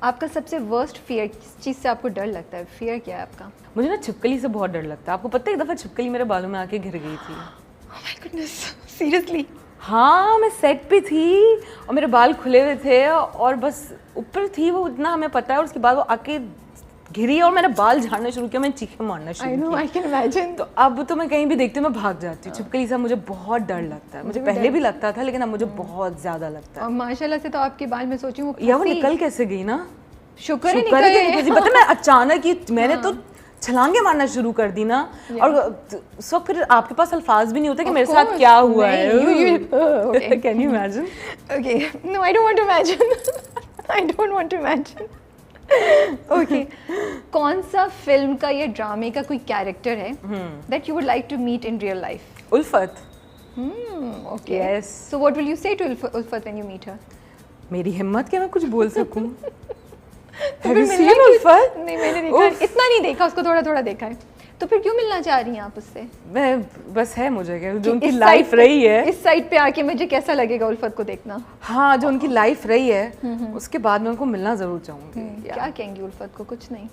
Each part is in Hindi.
आपका सबसे वर्स्ट फियर, किस चीज़ से आपको डर लगता है? फियर क्या है आपका? मुझे ना छिपकली से बहुत डर लगता है। आपको पता है एक दफ़ा छिपकली मेरे बालों में आके घिर गई थी। Oh my goodness, seriously? हाँ, मैं सेट पे थी और मेरे बाल खुले हुए थे और बस ऊपर थी वो, इतना हमें पता है, और उसके बाद वो आके घिरी और मैंने बाल झाड़ना शुरू किया, मैंने चीखें मारना शुरू किया। I can imagine. तो अब तो मैं कहीं भी देखती हूँ मैं भाग जाती हूँ। छिपकली से मुझे बहुत डर लगता है। मुझे पहले भी लगता था लेकिन अब मुझे बहुत ज़्यादा लगता है। और माशाल्लाह से तो आपके बाल में सोचूं वो या वो निकल कैसे गई ना, शुक्र है शुक्र है कि निकल निकली। पता है मैं अचानक ही मैंने तो छलांगे मारना शुरू कर दी ना, और सो फिर आपके पास अल्फाज भी नहीं होते कि मेरे साथ क्या हुआ है। Can you imagine? Okay, no I don't want to imagine, I don't want to imagine. Okay, कौन सा फिल्म का या ड्रामे का कोई कैरेक्टर है that you would like to meet in real life? Ulfat. Okay, Yes. So what will you say to Ulfat when you meet her? मेरी हिम्मत क्या मैं कुछ बोल सकूं? तो Have फिर you मिलना seen क्यों? उल्फत? नहीं मैंने देखा, इतना नहीं देखा उसको, थोड़ा थोड़ा देखा है। तो फिर क्यों मिलना चाह रही हैं आप उससे? मैं बस है मुझे क्या, जो कि उनकी इस लाइफ side पे- रही है, इस साइड पे आके मुझे कैसा लगेगा उल्फत को देखना? हाँ जो उनकी लाइफ रही है उसके बाद मैं उनको मिलना जरूर चाहूंगी। क्या कहेंगी उल्फत को? कुछ नहीं,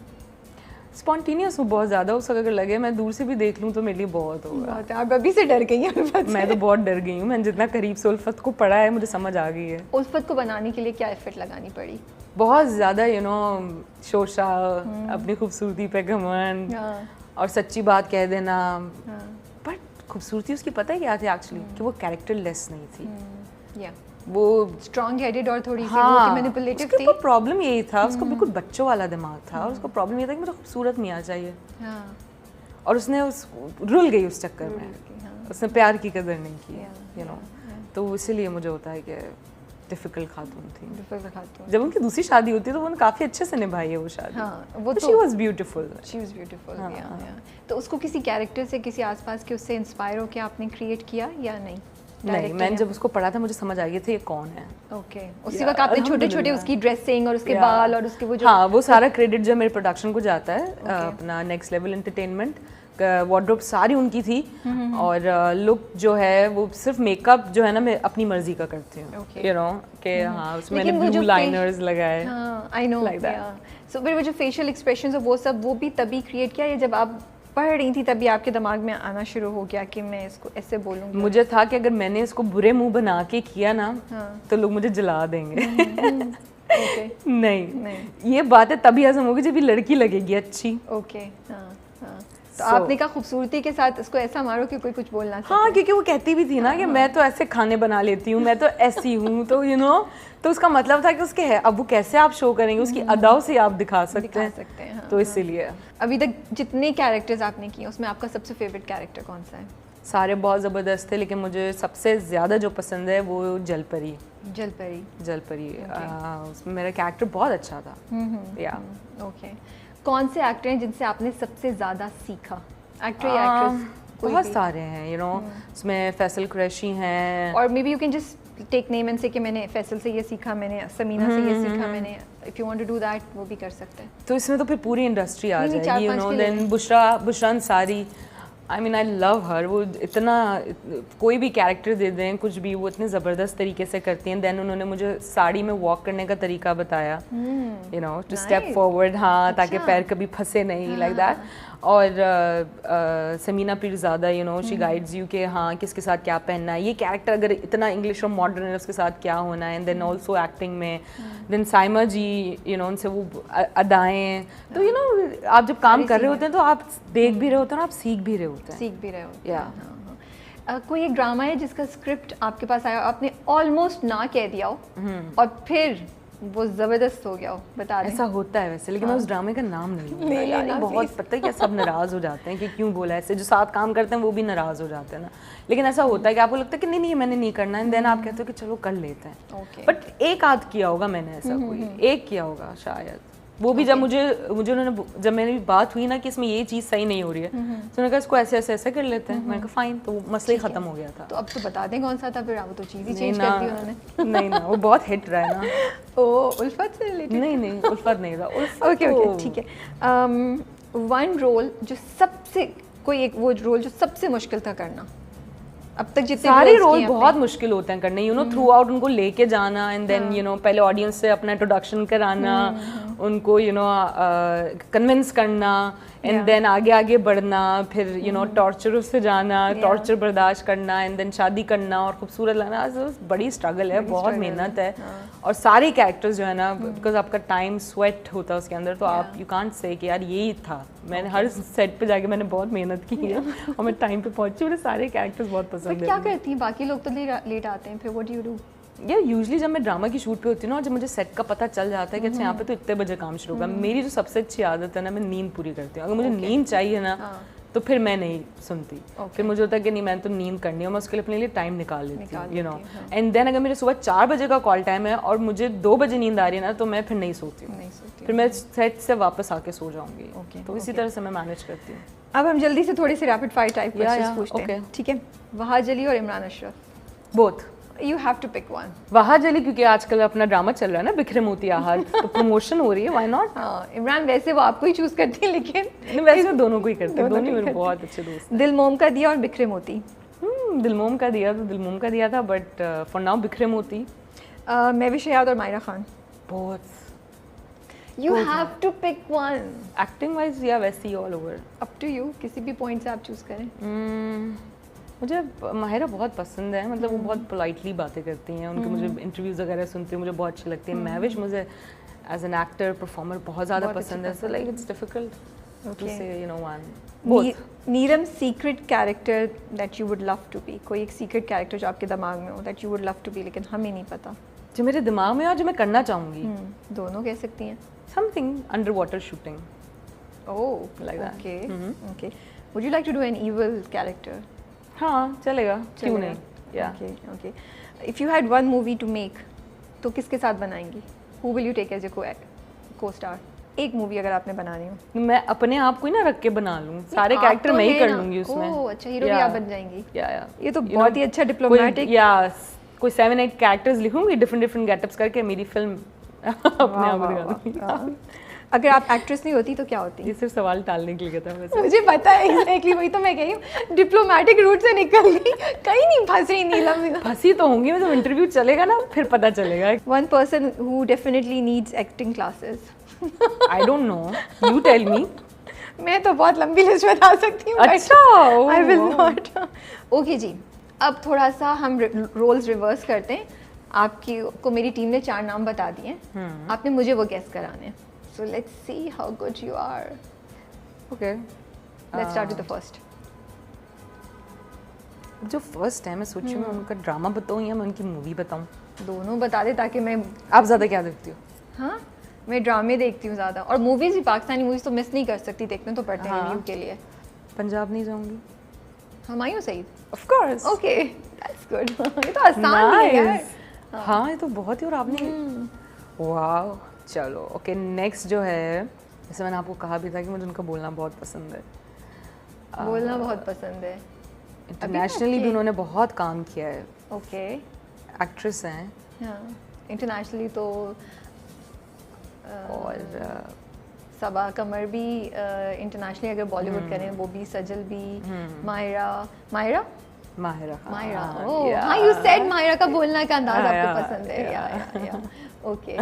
स्पॉन्टेनियस हूँ बहुत ज़्यादा, उसको अगर लगे मैं दूर से भी देख लूँ तो मेरे लिए बहुत होगा। बहुत है। आप अभी से डर गई हैं उल्फत से? मैं तो बहुत डर गई हूँ, मैंने जितना करीब से उल्फत को पढ़ा है मुझे समझ आ गई है। उल्फत को बनाने के लिए क्या एफर्ट लगानी पड़ी? बहुत ज़्यादा शोशा, अपनी खूबसूरती पे घमंड और सच्ची बात कह देना। बट खूबसूरती उसकी पता है क्या थी एक्चुअली, कि वो कैरेक्टर लेस नहीं थी। या वो स्ट्रॉन्ग हेडेड और थोड़ी सी हाँ, वो मैनिपुलेटिव थी। उसका प्रॉब्लम यही था, उसको बिल्कुल बच्चों वाला दिमाग था और उसका प्रॉब्लम ये था कि मुझे खूबसूरत मियाँ चाहिए। हाँ, और उसने रुल गई उस चक्कर में, हाँ। उसने प्यार की कदर नहीं की, Yeah, तो इसीलिए मुझे होता है कि डिफिकल्ट खातून थी। डिफिकल्ट खातून। जब उनकी दूसरी शादी होती है तो वो काफ़ी अच्छे से निभाई है वो शादी। हाँ, वो she was beautiful. She was beautiful. तो उसको किसी कैरेक्टर से, किसी आसपास के उससे इंस्पायर होकर आपने क्रिएट किया या नहीं? नहीं, मैंने जब उसको पढ़ा था मुझे समझ आ गया था ये कौन है। ओके, उसी वक्त आपने छोटे छोटे उसकी ड्रेसिंग और उसके बाल और उसके वो जो हाँ वो सारा क्रेडिट जो मेरे प्रोडक्शन को जाता है। अपना नेक्स्ट लेवल एंटरटेनमेंट वार्डरोब सारी उनकी थी और लुक जो है वो सिर्फ मेकअप जो है ना मैं अपनी मर्जी का करती हूँ। यू नो कि हाँ उसमें मैंने ब्लू लाइनर्स लगाए। हाँ आई नो, सो फिर वो जो फेशियल एक्सप्रेशंस और वो सब वो भी तभी क्रिएट किया या जब आप पढ़ रही थी तभी आपके दिमाग में आना शुरू हो गया कि मैं इसको ऐसे बोलूँगी? मुझे था कि अगर मैंने इसको बुरे मुंह बना के किया ना तो लोग मुझे जला देंगे। नहीं, ये बात है तभी हजम होगी जब ये लड़की लगेगी अच्छी। ओके, तो आपने कहा खूबसूरती के साथ इसको ऐसा मारो कि कोई कुछ बोल ना सके। हाँ क्योंकि वो कहती भी थी ना कि मैं तो ऐसे खाने बना लेती हूँ, मैं तो ऐसी हूँ, तो तो उसका मतलब था कि उसके है अब वो कैसे आप शो करेंगे, उसकी अदाओं से आप दिखा सकते हैं। हाँ, तो इसीलिए अभी तक जितने कैरेक्टर्स आपने किए उसमें आपका सबसे फेवरेट कैरेक्टर कौन सा है? सारे बहुत ज़बरदस्त थे लेकिन मुझे सबसे ज़्यादा जो पसंद है वो जलपरी। उसमें मेरा कैरेक्टर बहुत अच्छा था। या ओके, कौन से एक्टर हैं जिनसे आपने सबसे ज़्यादा सीखा? एक्टर या एक्ट्रेस? बहुत सारे हैं उसमें फैसल कुरैशी हैं। और maybe you can just take name and say कि मैंने फैसल से ये सीखा, मैंने समीना से ये सीखा, मैंने if you want to do that वो भी कर सकते हैं। तो इसमें तो फिर पूरी इंडस्ट्री आ जाएगी। Then Bushra Ansari, I mean I love her. वो इतना कोई भी कैरेक्टर दे दें कुछ भी वो इतने ज़बरदस्त तरीके से करती हैं। देन उन्होंने मुझे साड़ी में वॉक करने का तरीका बताया, टू स्टेप फॉरवर्ड, हाँ ताकि पैर कभी फंसे नहीं, लाइक दैट। और Samina Peerzada she guides you कि हाँ किसके साथ क्या पहनना है, ये कैरेक्टर अगर इतना इंग्लिश और मॉडर्न है उसके साथ क्या होना है। एंड देन ऑल्सो एक्टिंग में देन साइमा जी उनसे वो अदाएँ, तो आप जब काम कर रहे होते हैं तो आप देख भी रहे होते हैं और आप सीख भी रहे होते हैं। कोई एक ड्रामा है जिसका स्क्रिप्ट आपके पास आया, आपने ऑलमोस्ट ना कह दिया हो और फिर वो जबरदस्त हो गया हो? बता दें। ऐसा होता है वैसे, लेकिन मैं उस ड्रामे का नाम नहीं यार, बहुत पता है क्या सब नाराज हो जाते हैं कि क्यों बोला ऐसे, जो साथ काम करते हैं वो भी नाराज हो जाते हैं ना। लेकिन ऐसा होता है कि आपको लगता है कि नहीं मैंने नहीं करना है, देन आप कहते हो कि चलो कर लेते हैं। बट एक आध किया होगा मैंने ऐसा, कोई एक किया होगा शायद। वो भी जब मुझे उन्होंने जब मेरी बात हुई ना कि इसमें ये चीज़ सही नहीं हो रही है, तो उन्होंने कहा इसको ऐसे कर लेते हैं। मैंने कहा फाइन, तो मसला ही खत्म हो गया था। तो अब तो बता दें कौन सा था, फिर वो तो चीज़ ही चेंज कर दी उन्होंने। नहीं ना, वो बहुत हिट रहा है ना। ओ उल्फत से रिलेटेड? नहीं उल्फत नहीं था। ओके ठीक है। वन रोल जो सबसे, कोई एक वो रोल जो सबसे मुश्किल था करना? अब तक जितने सारे roles रोल किए बहुत मुश्किल होते हैं करने, थ्रू आउट उनको लेके जाना एंड देन पहले ऑडियंस से अपना इंट्रोडक्शन कराना, उनको कन्विंस करना एंड देन आगे आगे बढ़ना, फिर टॉर्चर से जाना, टॉर्चर बर्दाश्त करना एंड देन शादी करना और खूबसूरत लगना, बड़ी स्ट्रगल है, बहुत मेहनत है। और सारे कैरेक्टर्स जो है ना, बिकॉज आपका टाइम स्वेट होता है उसके अंदर, तो आप यू कांट से कि यार यही था, मैंने हर सेट पे जाके मैंने बहुत मेहनत की है और मैं टाइम पे पहुंची, मुझे सारे कैरेक्टर्स बहुत पसंद है। क्या करती हैं बाकी लोग तो लेट आते हैं, फिर व्हाट डू यू डू? यार यूजली जब मैं ड्रामा की शूट पे होती हूँ ना, जब मुझे सेट का पता चल जाता है कि अच्छा यहाँ पे तो इतने बजे काम शुरू होगा, मेरी जो सबसे अच्छी आदत है ना, मैं नींद पूरी करती हूँ। अगर मुझे नींद चाहिए ना तो फिर मैं नहीं सुनती, फिर मुझे होता है कि नहीं मैंने तो नींद करनी है, मैं उसके लिए अपने लिए टाइम निकाल लेती हूँ, एंड देन अगर मेरे सुबह 4 बजे का कॉल टाइम है और मुझे 2 बजे नींद आ रही है ना, तो मैं फिर नहीं सोती हूँ, फिर मैं सेट से वापस आके सो जाऊंगी। तो इसी तरह से मैं मैनेज करती हूँ। अब हम जल्दी से थोड़े से रैपिड फायर टाइप क्वेश्चंस पूछते हैं, ठीक है? वहाज अली और Imran Ashraf? Both. You have to pick one. Wahaj Ali, क्योंकि आजकल अपना ड्रामा चल रहा है ना बिखरे मोती आहट, तो प्रमोशन हो रही है, व्हाई नॉट? इमरान वैसे वो आपको ही चूज करती है, लेकिन वैसे मैं दोनों को ही करती हूँ, दोनों मेरे बहुत अच्छे दोस्त। दिल मोम का दिया और बिखरे मोती? दिल मोम का दिया तो दिल मोम का दिया था, बट फॉर नाउ बिखरे मोती। महविश हयात और मायरा खान? बहुत। You have to pick one. Acting wise या वैसी all over? Up to you, किसी भी पॉइंट से आप चूज करें। मुझे माहिरा बहुत पसंद है, मतलब वो बहुत पोलाइटली बातें करती हैं, उनके मुझे इंटरव्यूज वगैरह सुनती हूँ, मुझे बहुत अच्छी लगती है। महविश मुझे एज एन एक्टर परफॉर्मर बहुत ज़्यादा पसंद है, so like it's difficult to say one. नीरम secret character that you would love to be? कोई एक सीक्रेट कैरेक्टर जो आपके दिमाग में हो that you would love to be, लेकिन हमें नहीं पता? जो मेरे दिमाग में और जो मैं करना चाहूँगी? दोनों कह सकती हैं। Something under water shooting. Oh like that. Okay okay. Would you like to do an evil character? हाँ चलेगा, क्यों नहीं? Okay okay. If you had one movie to make, तो किसके साथ बनाएंगी? Who will you take as a costar? एक मूवी अगर आपने बनानी हो। मैं अपने आप को ही ना रख के बना लूँ, सारे कैरेक्टर मैं ही कर लूँगी उसमें। ओह अच्छा, हीरो भी आप बन जाएंगी? या ये तो बहुत ही अच्छा डिप्लोमेटिक। या कोई 7-8 कैरेक्टर्स लिखूंगी डिफरेंट गेटअप्स करके, मेरी फिल्म अपने आप दिखा दूँगी। अगर आप एक्ट्रेस नहीं होती तो क्या होती? ये सिर्फ सवाल टालने के लिए था वैसे। मुझे पता है एग्जैक्टली, वही तो मैं कह रही हूँ, डिप्लोमेटिक रूट से निकल गई, कहीं नहीं फंस रही नीलम। फंसी तो होंगी मैं, जब इंटरव्यू चलेगा ना फिर पता चलेगा। One person who definitely needs acting classes? I don't know, you tell me. मैं तो बहुत लंबी लिस्ट बता सकती हूँ। अच्छा, आई विल नॉट। ओके जी, अब थोड़ा सा हम रोल्स रिवर्स करते हैं। आपकी को मेरी टीम ने 4 नाम बता दिए, आपने मुझे वो गेस कराने हैं। So let's see how good you are. Okay. Let's start with the first. जो फर्स्ट है, मैं सोची मैं उनका ड्रामा बताऊँ या मैं उनकी मूवी बताऊँ? दोनों बता दे ताकि मैं। आप ज़्यादा क्या देखती हो? हाँ, मैं ड्रामे देखती हूँ ज़्यादा, और मूवीज़ भी पाकिस्तानी मूवीज़ तो मिस नहीं कर सकती, देखने तो पड़ते हैं रिव्यू के लिए। पंजाब नहीं जाऊँगी? Humayun Saeed? Of course. Okay, that's good. ये तो आसान है यार। हाँ ये तो बहुत ही, और आपने वाह। चलो ओके, नेक्स्ट जो है, जैसे मैंने आपको कहा भी था कि मुझे उनका बोलना बहुत पसंद है। बोलना बहुत पसंद है। इंटरनेशनली भी उन्होंने बहुत काम किया है। ओके। एक्ट्रेस हैं। हाँ, इंटरनेशनली तो और सबा कमर भी, इंटरनेशनली अगर बॉलीवुड करें वो भी, सजल भी, माहिरा। माहिरा ओह हाँ, यू सेड माहिरा का बोलने का अंदाज आपको पसंद है। या ओके।